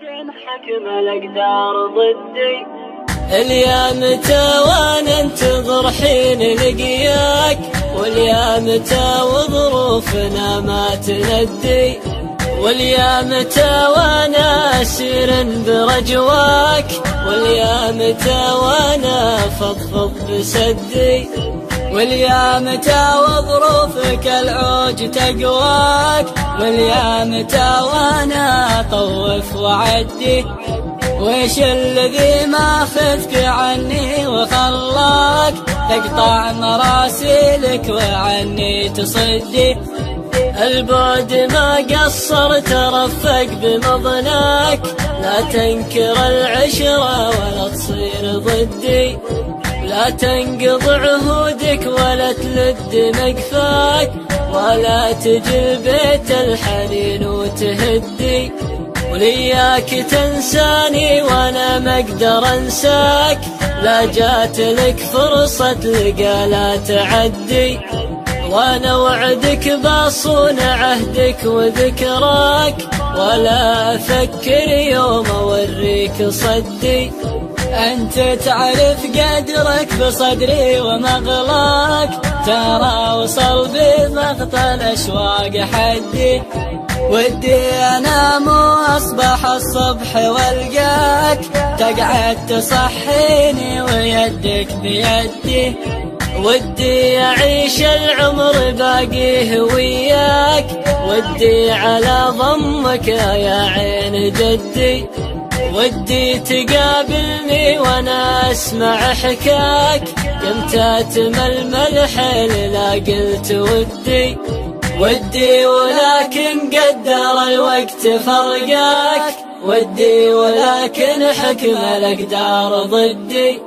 ولكن حكم الأقدار ضدي. اليا متى وانا انتظر حين لقياك، واليا متى وظروفنا ما تندي، واليا متى وانا اسير برجواك، واليا متى وانا فضفض بسدي، واليا متى وظروفك العوج تقواك، واليا متى وانا طوف وعدي. ويش الذي ماخذك عني وخلاك تقطع مراسيلك وعني تصدي؟ البعد ما قصر ترفق بمضناك، لا تنكر العشرة ولا تصير ضدي، لا تنقض عهودك ولا تلد مقفاك، ولا تجي البيت الحنين وتهدي. ولياك تنساني وانا ما اقدر انساك، لا جات لك فرصة لقى لا تعدي، وانا وعدك بصون عهدك وذكراك، ولا افكر يوم اوريك صدي. انت تعرف قدرك بصدري ومغلاك، ترى وصل بمقطع الاشواق حدي. ودي انام واصبح الصبح والقاك، تقعد تصحيني ويدك بيدي. ودي اعيش العمر باقيه وياك، ودي على ضمك يا عين جدي. ودي تقابلني وانا اسمع حكاك، يمتى تململ حيل لا قلت ودي. ودي ولكن قدر الوقت فرقاك، ودي ولكن حكم الأقدار ضدي.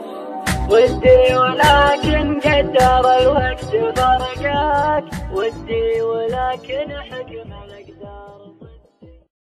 ودي ولكن قدر الوقت فرقاك، ودي ولكن حكم